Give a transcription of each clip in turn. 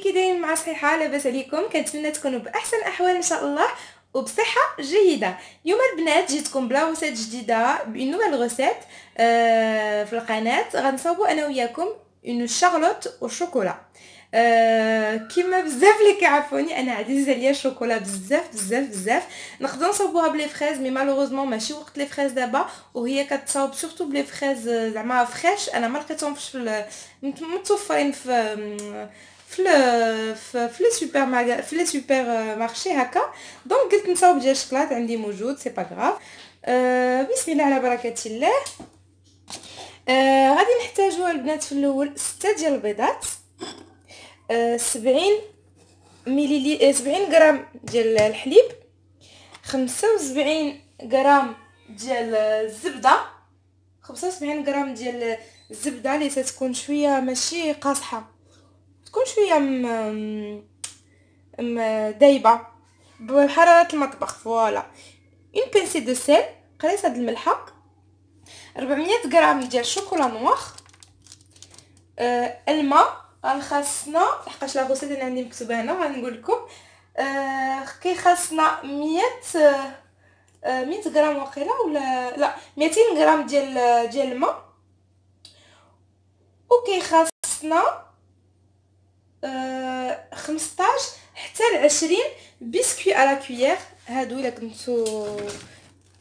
كي دايرين مع صحيحه؟ لاباس عليكم؟ كنتمنى تكونوا باحسن الاحوال ان شاء الله وبصحه جيده. اليوم البنات جيتكم بلا غوسيت جديده بان نوفيل غوسيت في القناه. غنصاوبوا انا وياكم اون شارلوت والشوكولا. كيما بزاف اللي كيعرفوني انا عزيز عليا الشوكولا بزاف بزاف بزاف. نقدروا نصاوبوها بلي فريز مي مالوغوزمون ماشي وقت لي فريز دابا، وهي كتصاوب سورتو بلي فريز زعما فريش. انا ما لقيتهمش في متوفرين في لي سوبر مارشي هكا، دونك قلت نصاوب ديال الشكلاط عندي موجود سي با غراف. بسم الله على بركه الله. غادي نحتاجو البنات في الاول 6 ديال البيضات، 70 مليلي 70 غرام ديال الحليب، 75 غرام ديال الزبده، 75 غرام ديال الزبده اللي تكون شويه ماشي قاصحه، تكون شويه دايبه بحراره المطبخ. فوالا اون بينسي دو سيل، قريصه د الملحه، 400 غرام ديال الشوكولا نوار، الماء غنخاصنا لحقاش لا غوسيت انا عندي مكتوبه هنا غنقول لكم. كيخاصنا 100 غرام واقيلا ولا لا 200 غرام ديال الماء، وكيخاصنا 15 حتى ل 20 بسكوي على كويير. هادو الا كنتو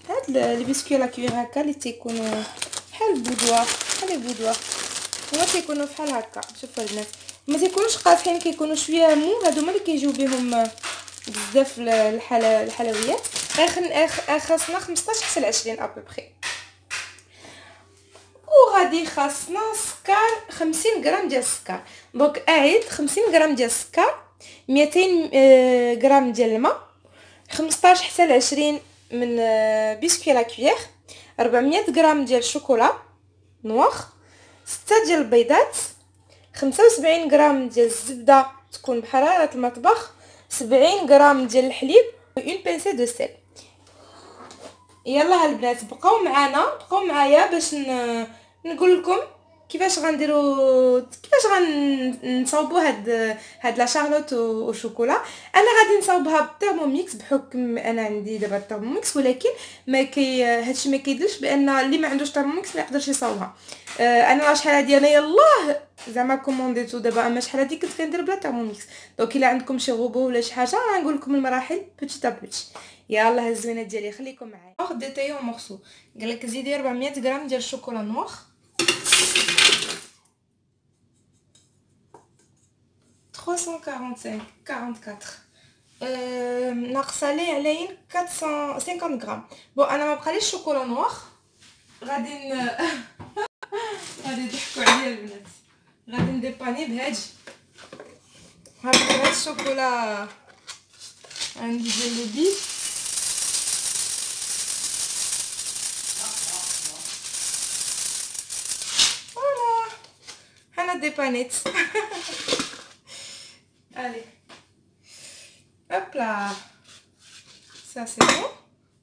هاد لي بسكوي على كويير هكا اللي تيكونوا بحال البودوار، بحال البودوار هما تيكونوا بحال هكا. شوفوا البنات ما تيكونوش قاصحين، كيكونوا شويه مو. هادو هما اللي كيجيو بهم بزاف الحلويات. خاصنا 15 حتى ل 20 ابوبري. وغادي خاصنا سكر 50 غرام ديال السكر. دونك اعيد 50 غرام ديال السكر، 200 غرام ديال الماء، 15 حتى ل 20 من بسكوي لا كويير، 400 غرام ديال الشوكولا نوار، 6 ديال البيضات، 75 غرام ديال الزبده تكون بحراره المطبخ، 70 غرام ديال الحليب، اون بينسي دو سيل. يلا البنات بقاو معايا باش نقول لكم كيفاش غنديروا كيفاش غنصاوبوا هاد لا شارلوت والشوكولا. انا غادي نصاوبها بالثيرموميكس بحكم انا عندي دابا الثيرموميكس، ولكن ما هادشي ما كيديرش بان اللي ما عندوش ثيرموميكس ما يقدرش يصاوبها. انا شحال هادي انا يلاه زعما كومونديتو دابا، اما شحال هادي كنت كندير بلا ثيرموميكس. دونك الا عندكم شي غوبو ولا شي حاجه غنقول لكم المراحل بوتيت ا بوتي. يلا الزوينات ديالي خليكم معايا. واخد ديتايو مورسو قالك زيدي 400 غرام ديال الشوكولا نوار، 345 ناقصه لي عليين 450 غرام. بون انا ما بقاليش شوكولا نوار، غادي غادي يضحكوا عليا البنات، غادي نديباني بهادي هاد الشوكولا عندي ديال لو بيف. انا ديبانيت allez hop là, ça c'est bon.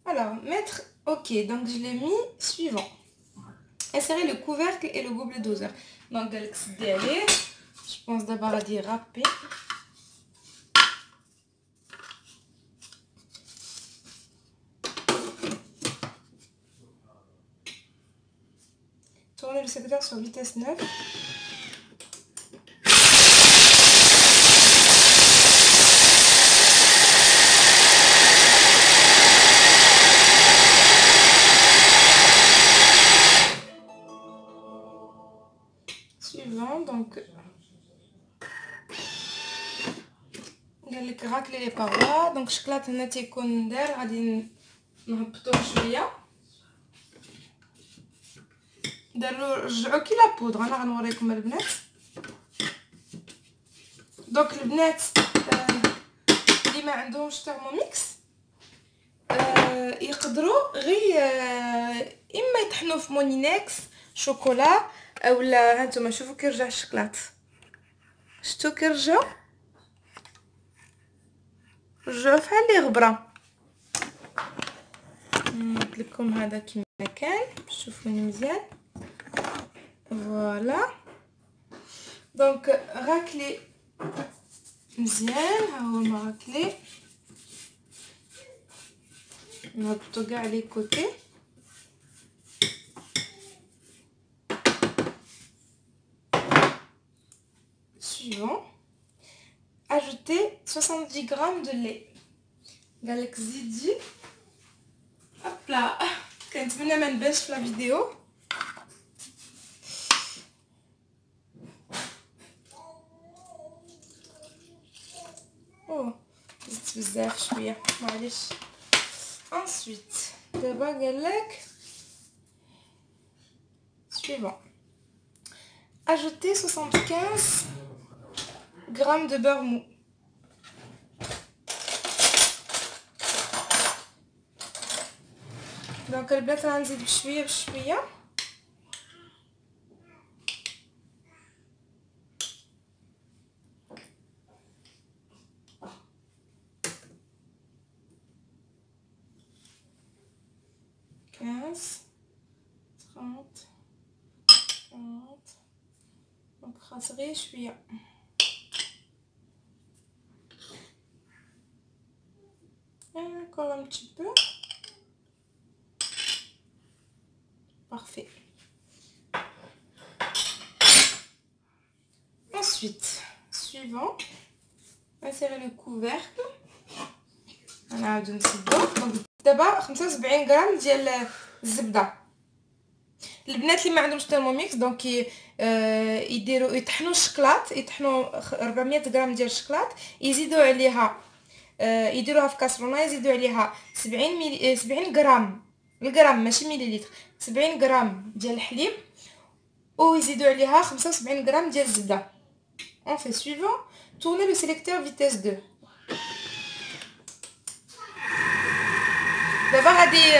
Alors mettre ok, donc je l'ai mis suivant, insérer le couvercle et le gobelet doseur. Donc allez, je pense d'abord à dire râper. Tourner le secteur sur vitesse 9. Suivant, donc قالك راكلي لي باروا. دونك الشكلاط هنا تيكون دار، غادي نهبطوه شويه. داروا رجعوا كي لا بودر. انا غنوريكم البنات. دونك البنات اللي ما عندهمش ثيرموميكس يقدروا غير اما يطحنوا في مونينكس شوكولا اولا هانتوما شوفوا كيرجع الشكلاط، شتو كيرجعوا رجعوا بحال لي غبره. نحط لكم هذا كما كان شوفوني مزيان. فوالا دونك راكلي مزيان. ها هو المراكلي نهبطو كاع لي كوتي. Suivant, ajoutez 70 grammes de lait. قالك زيدي هبلا. كنتمنى ما نبانش في لا فيديو. اوه زدت بزاف شويه معليش. ensuite دابا قالك suivant, ajoutez 75 grammes de beurre mou. دونك البنات غنزيد بشويه بشويه. دونك خاص غير شويه. Encore un petit peu. Parfait. Ensuite, suivant, insérer le couvercle. نعاودو نسدو. دابا 75 غرام ديال الزبده. البنات اللي ما عندهمش ترموميكس دونك يديروا يطحنوا الشكلاط، يطحنوا 400 غرام ديال الشكلاط، يزيدوا عليها يديروها في كاسرونه، يزيدوا عليها 70 غرام، الغرام ماشي مليلتر، 70 غرام ديال الحليب، ويزيدوا عليها 75 غرام ديال الزبده. on fait suivant, tournez le sélecteur vitesse 2. دابا غادي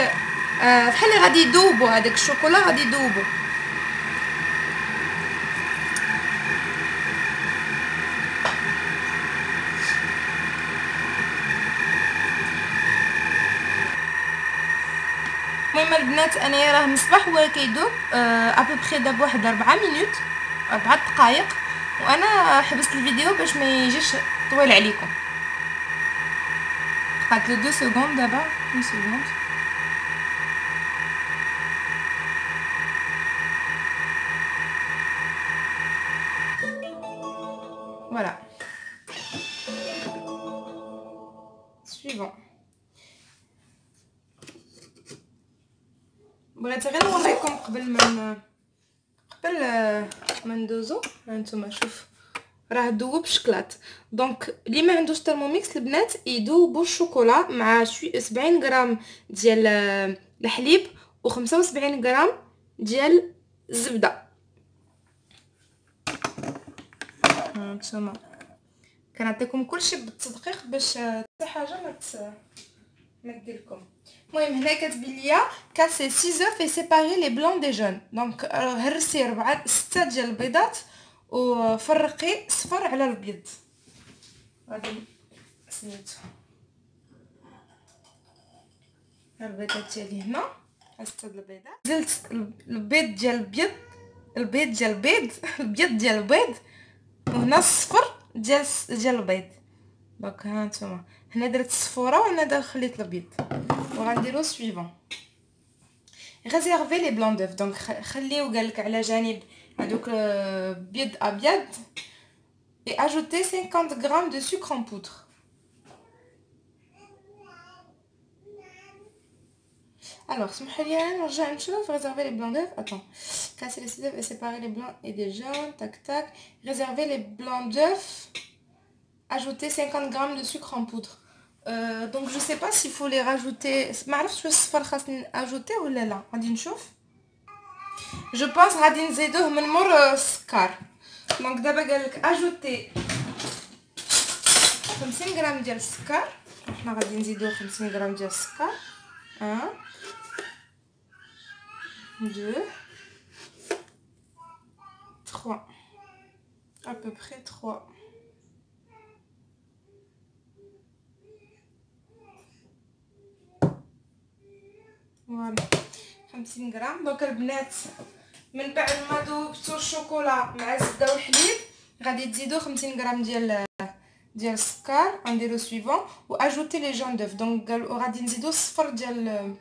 بحال اللي غادي يذوبوا هذاك الشوكولا، غادي يذوبوا. المهم البنات انايا راه من الصباح هو كيذوب ابوبخي دابا واحد 4 مينوت 4 دقائق، وانا حبست الفيديو باش ما يجيش طويل عليكم. بقات له 2 سكوند دابا 1 سكوند. Voilà. Suivant. بغيت غير نوريكم قبل ما ندوزو. هانتوما شوف راه ذوب شكلاط. دونك اللي ما عندوش ترموميكس البنات يذوبوا الشوكولا مع 70 غرام ديال الحليب و75 غرام ديال الزبده. هانتوما كنعطيكم كلشي بالتدقيق باش حتى حاجه ما ديركم. المهم هنا كتبين ليا كاسي 6 œufs et séparer les blancs des jaunes. دونك هرسي 6 ديال البيضات وفرقي صفر على الابيض. غادي سميتو البيضات ديالي هنا 6 ديال البيضات. زلت البيض ديال البيض، البيض ديال البيض، البيض ديال البيض، وهنا الصفر ديال البيض. دونك ها نتوما هنا درت الصفوره وهنا خليت البيض. وغنديرو سويفون ريزيرفي لي بلون دوف. دونك خليو قالك على جانب هذوك بيض ابيض. et ajoutez 50 grammes de sucre en poudre. Alors سمحوا لي نرجع نشوف. réserver les blancs d'œufs. attends, casser les œufs et séparer les blancs et des jaunes. tac tac. réserver les blancs d'œufs. ajouter 50 grammes de sucre en poudre. donc je sais pas s'il faut les rajouter. ما عرفتش واش الصفر خاصني اجوتي ولا لا. غادي نشوف. je pense غادي نزيدوه من مور السكر. دونك دابا قالك اجوتي 50 غرام ديال السكر. حنا غادي نزيدوه 50 غرام ديال السكر. 1 2 3 à peu près 3. فوالا 50 غرام. دونك البنات من بعد ما ذوبتو الشوكولا مع الزبده والحليب غادي تزيدوا 50 غرام ديال ديال السكر غنديرو سويفون واجوتي لي جون دوف. دونك غادي نزيدو الصفر ديال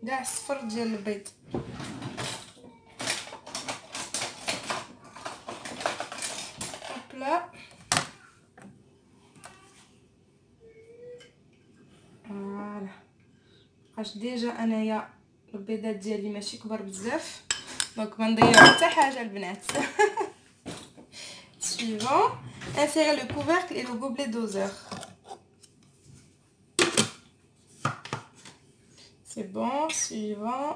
كاع الصفر ديال البيض. هوبلا فوالا بقاش ديجا انايا البيضات ديالي ماشي كبار بزاف دونك ما نضيعو حتى حاجه البنات. Suivant, insérez le couvercle et le gobelet doseur. C'est bon. Suivant,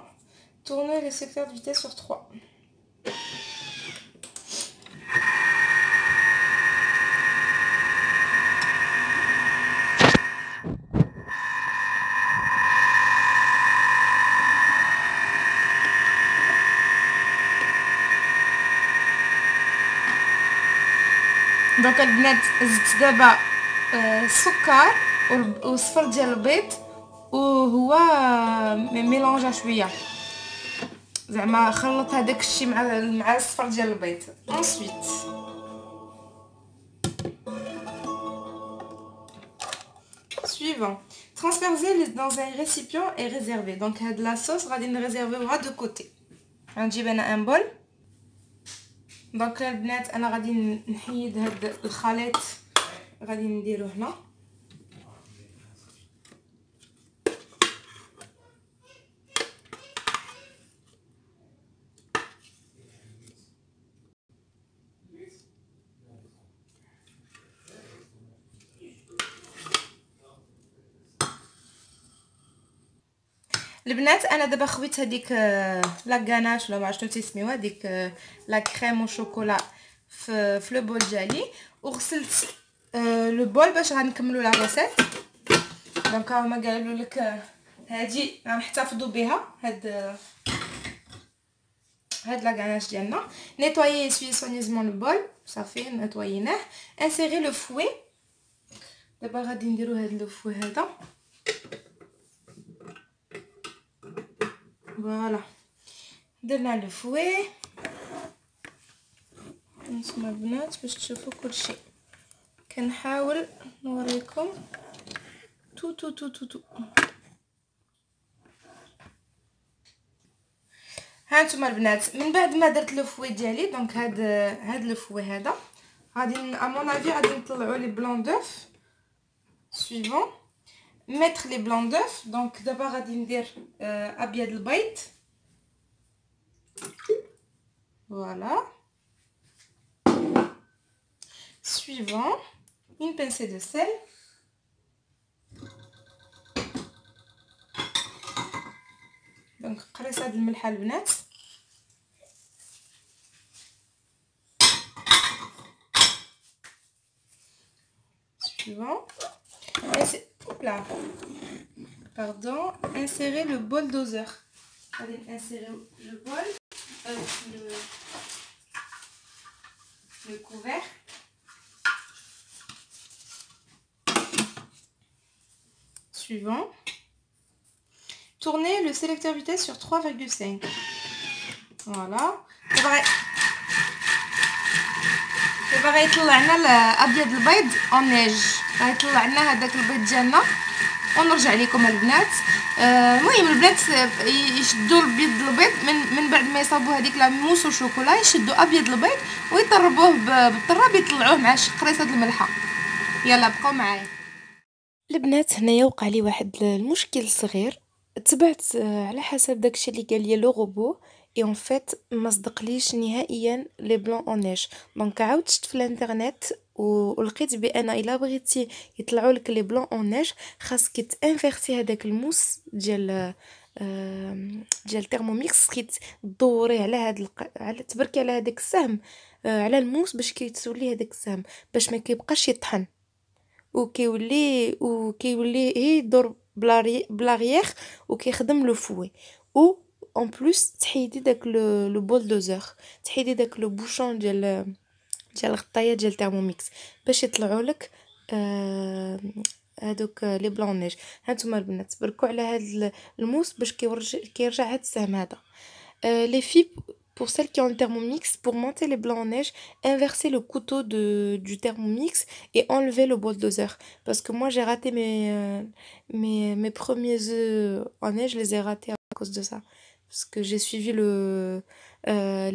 tournez le secteur de vitesse sur 3. دونك البنات زدت دابا السكر والصفر ديال البيض وهو ميلونجا شويه زعما خلط هذاك الشيء مع الصفر ديال البيض. ensuite suivant, transférez dans un récipient et réservez. donc هاد لا صوص غادي نريزيرفيوها دو كوتي. غنجيب انا ان بول. دونك البنات انا غادي نحيد هاد الخليط غادي نديرو هنا. البنات انا دابا خويت هذيك لا غاناش ولا ما عرفتش تسميوها هذيك لا كريم وشوكولا في لو بول ديالي وغسلت لو بول باش غنكملوا لا روسيت. دونك هما قالوا لك هادي غنحتفظوا بها هاد لا غاناش ديالنا. نيطويي اسوي سونيزمون لو بول صافي نيطوييناه. انسيري لو فوي. دابا غادي نديرو هاد لو فوي هذا فوالا. درنا لو فوي. نتوما البنات باش تشوفوا كلشي كنحاول نوريكم تو تو تو تو تو. ها نتوما البنات من بعد ما درت لو فوي ديالي دونك هاد لو فوي هذا غادي امون افي غادي نطلعوا لي بلون دوف. سويفون mettre les blancs d'œufs. donc دابا غادي ندير ابيض البيض voilà. suivant, une pincée de sel. donc قريصه د الملحه البنات. suivant, là, pardon, insérer le bol doseur. Allez, insérer le bol, le couvercle. Suivant, tournez le sélecteur vitesse sur 3,5. voilà. دابا غيطلع لنا الابيض البيض اون نيج. غيطلع لنا هذاك البيض ديالنا ونرجع لكم البنات. المهم البنات يشدوا البيض من بعد ما يصاوبوا هذيك لا موس وشوكولا يشدوا ابيض البيض ويطربوه بالطراب يطلعوه مع قريصه الملحه. يلا بقاو معايا البنات. هنايا وقع لي واحد المشكل صغير. تبعت على حسب داكشي اللي قال لي لو روبو اي اون فيت ما صدقليش نهائيا لي بلون اون نيج. دونك عاودت شفت في الانترنت ولقيت بان الا بغيتي يطلعوا لك لي بلون اون نيج خاصك تانفيرسي هذاك الموس ديال تيرموميكس دوريه على على تبركي على هذاك السهم على الموس باش كيتولي هذاك السهم باش ما كيبقاش يطحن وكيولي يدور بلاغيير وكيخدم لو فوي. و en plus تحيدي داك لو بول دوزور تحيدي داك لو بوشون ديال الغطايه ديال تيرموميكس باش يطلعوا لك هادوك لي بلون نيج. هانتوما البنات بركوا على هاد الموس باش كيرجع هاد السهم هذا. لي في pour celles qui ont le Thermomix, pour monter les blancs en neige, inverser le couteau du Thermomix et enlever le bol doseur. Parce que moi, j'ai raté mes premiers œufs en neige, je les ai ratés à cause de ça. Parce que j'ai suivi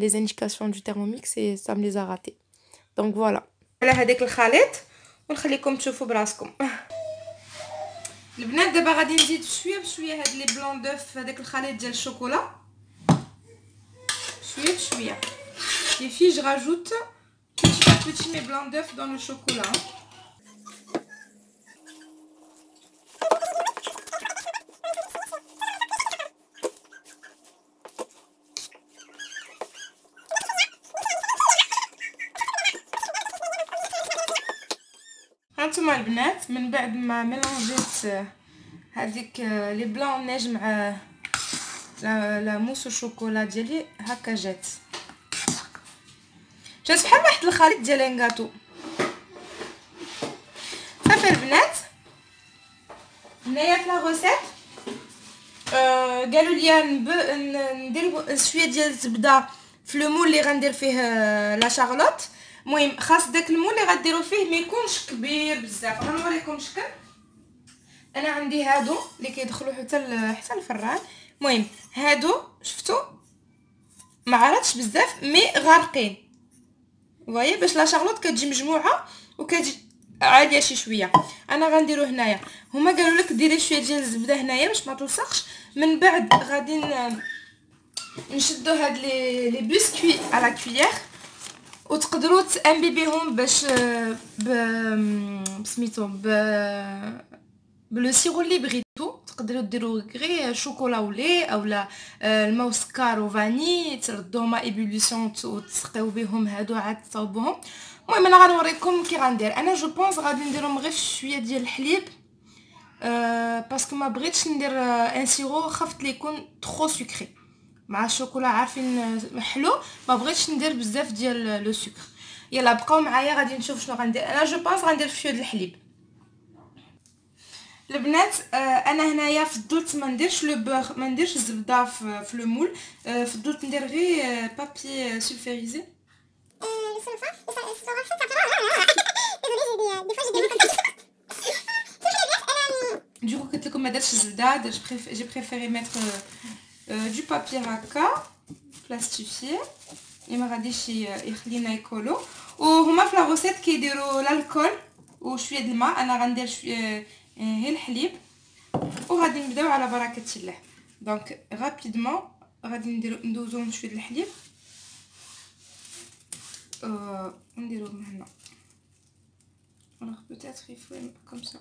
les indications du Thermomix et ça me les a ratés. Donc voilà. على هذاك الخليط ونخليكم تشوفوا براسكم. البنات دابا غادي نزيد شويه بشويه هاد لي بلون دوف في هذاك الخليط ديال الشوكولا شويه بشويه. Et puis je rajoute petit à petit mes blancs d'œufs dans le chocolat. هانتوما البنات من بعد ما ميلونجيت هذيك لي بلون نيج مع لا موس الشوكولا ديالي هكا جات بحال واحد الخليط ديال انغاتو. صافي البنات هنايا في لا روسيت قالوا لي ندير شويه ديال الزبده في المول اللي غندير فيه لا شارلوت. المهم خاص داك المول اللي غديروا فيه ما يكونش كبير بزاف. غنوريكم شكل. انا عندي هادو اللي كيدخلوا حتى الفران. المهم هادو شفتوا ما عرفتش بزاف مي غارقين فوايي باش لا شارلوت كتجي مجموعه وكتجي عاليه شي شويه. انا غنديرو هنايا هما قالوا لك ديري شويه ديال الزبده هنايا باش ما تلصقش. من بعد غادي نشدو هاد لي بسكوي على كويير وتقدروا تانبيبيهم باش بسميتو بلو سيرو اللي بغيتو. تقدروا ديروا غير شوكولا ولي اولا الماء وسكر وفاني تردوهم ماء ايبوليسيون وتسقيو بهم هادو عاد تصاوبوهم. المهم انا غنوريكم كي غندير. انا جو بونس غادي نديرهم غير شويه ديال الحليب باسكو ما بغيتش ندير ان سيرو خفت لي يكون ترو سكري مع الشوكولا. عارفين حلو ما بغيتش ندير بزاف ديال لو سكر. يلا بقاو معايا غادي نشوف شنو غندير. انا جو بونس غندير شويه ديال الحليب. البنات انا هنايا فضلت ما نديرش لو بور ما نديرش الزبده في لو مول. فضلت ندير غير بابي سولفيريزي du coup قلت لكم ما درتش الزبده. j'ai préféré mettre du papier هكا بلاستيفي اللي ما غاديش يخلينا يكولو. وهما في لا روسيت كيديروا الكول وشويه د الماء. انا غندير شويه هي الحليب وغادي نبداو على بركه الله. دونك رابيدمون غادي ندوزو شويه د الحليب ونديروه من هنا. alors peut-être il faut comme ça.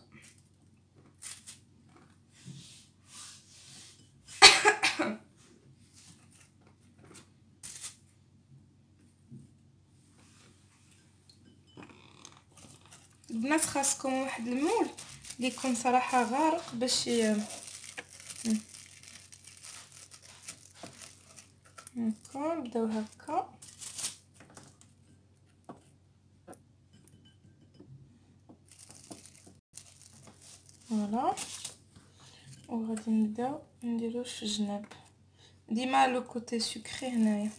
البنات خاصكم واحد المول اللي يكون صراحه غارق باش هكا نبداو هكا. فوالا وغادي نبداو نديروه في الجناب ديما لو كوتي سكري هنايا.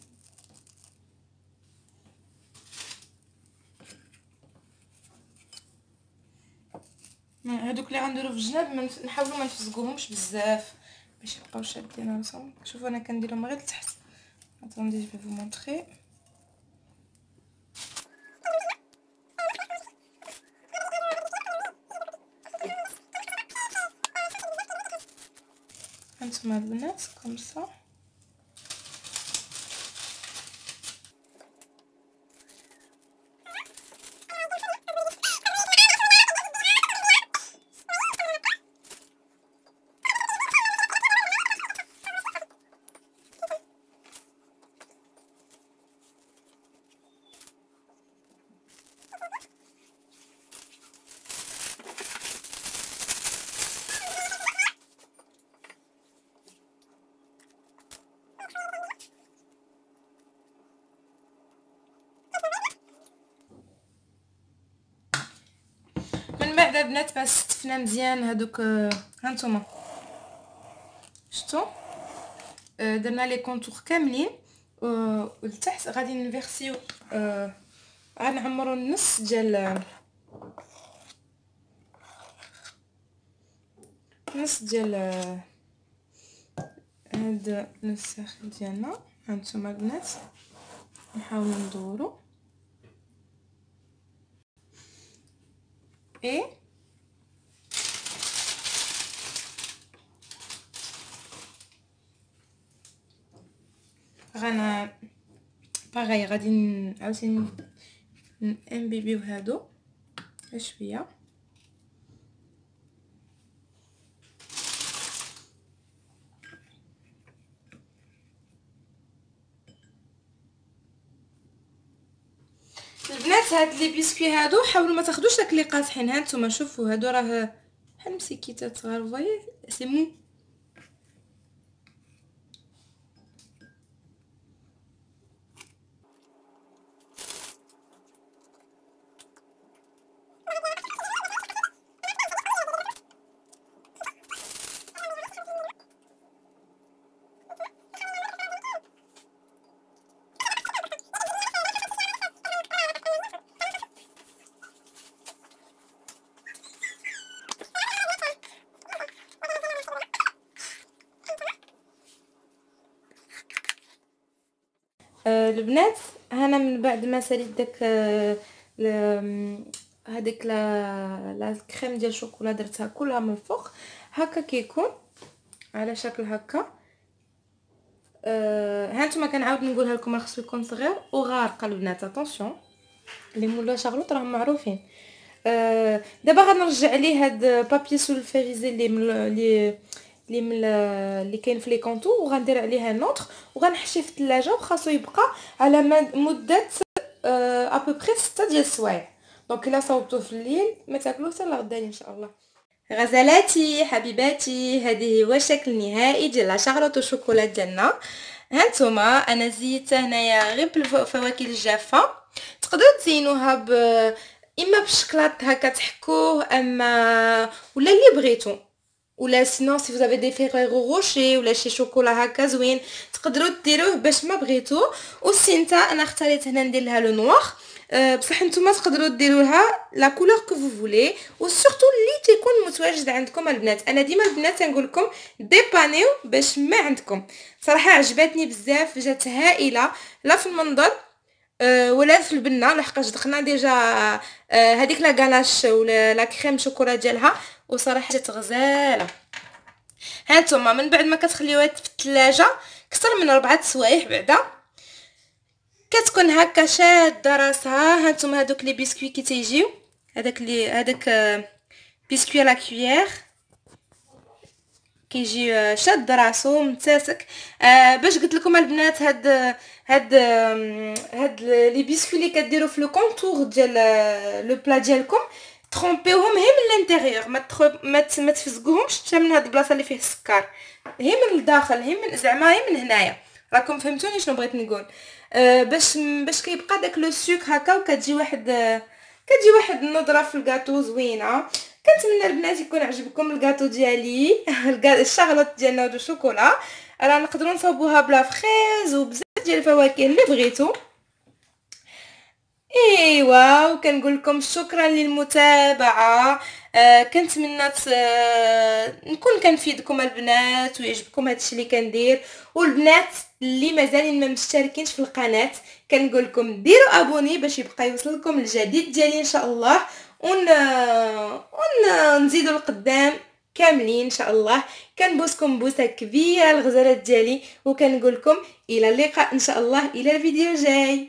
هادوك اللي غنديرو في الجناب نحاولوا ما نفزقوهمش بزاف باش يبقاو شادين راسهم. شوفوا انا كنديرهم غير لتحت. اتوندي جو فو مونطري. هانتوما البنات كوم سا. بعد البنات باش ستفنا مزيان هادوك هانتوما شفتوا درنا لي كونتور كاملين ولتحت غادي نفيرسيو غنعمرو النص ديال هاد النسخ ديالنا. هانتوما البنات نحاولوا ندورو باغي غادي عاوتاني نبيبيو هادو شويه. البنات هاد لي بيسكوي هادو حاولوا ما تاخدوش داك اللي قاصحين. ها نتوما شوفوا هادو راه بحال مسكيتات صغار، فوايي سي مو. البنات هنا من بعد ما ساليت داك هذيك لا كريم ديال الشوكولا درتها كلها من الفوق هكا كيكون على شكل هكا. هانتوما كنعاود نقولها لكم، خصو يكون صغير وغارق البنات. اتونسيون لي مولا شارلوت راهم معروفين. دابا غنرجع ليه هاد بابي سولفيريزي اللي كاين في لي كونطو، وغندير عليه نوتر وغنحشيه في الثلاجه، وخاصو يبقى على مده ابوبري 6 ديال السوايع. دونك الا صوبتوه في الليل ما تاكلوه حتى لغداني ان شاء الله. غزالاتي حبيباتي، هذه هو الشكل النهائي ديال لا شارلوط الشوكولا ديالنا. هانتوما انا زيدتها هنايا غير بالفواكه الجافه. تقدروا تزينوها اما بالشكلاط هكا تحكوه، اما ولا اللي بغيتو، ولا سينو سي فوزافي دي فيغيرو روشي ولا شي شوكولا هكا زوين تقدروا ديروه باش ما بغيتو. والسينتا انا اختاريت هنا ندير لها لو نوار، بصح نتوما تقدروا ديروا لها لا كولور كو فو فولي، وسورتو اللي تيكون متواجد عندكم البنات. انا ديما البنات نقول لكم ديبانيو باش ما عندكم. صراحه عجبتني بزاف، جات هائله لا في المنظر ولا في البنه، لحقاش دخلنا ديجا هذيك لا غاناش ولا لا كريم شوكولا ديالها، وصراحه جات غزاله. هانتوما من بعد ما كتخليوها في الثلاجه اكثر من 4 سوايع بعدا كتكون هكا شاده راسها. هانتوما هادوك لي بسكوي كي تيجيو، هذاك بسكوي لا كويير كيجي شاد راسو متسك. باش قلت لكم البنات هاد لي بسكوي اللي كديروا في لو كونتور ديال لو بلا ديالكم ترومبيوهم هي من الانتيريور، ما تفزقوهمش حتى من هاد البلاصه اللي فيه السكر، هي من الداخل، هي من زعما هي من هنايا. راكم فهمتوني شنو بغيت نقول؟ باش كيبقى داك لو سوك هكا، وكتجي واحد النضره في الكاطو زوينه. كنتمنى البنات يكون عجبكم الكاطو ديالي الشارلوط ديالنا دو شوكولا. راه نقدروا نصاوبوها بلا فريز وبزاف ديال الفواكه اللي بغيتو. ايوا وكنقول لكم شكرا للمتابعه. كنتمنى نكون كنفيدكم البنات ويعجبكم هادشي اللي كندير. والبنات اللي مازالين ما مشتركينش في القناه كنقول لكم ديروا ابوني باش يبقى يوصلكم الجديد ديالي ان شاء الله، ونزيدوا القدام كاملين ان شاء الله. كنبوسكم بوسه كبيره الغزالات ديالي، وكنقول لكم الى اللقاء ان شاء الله، الى الفيديو الجاي.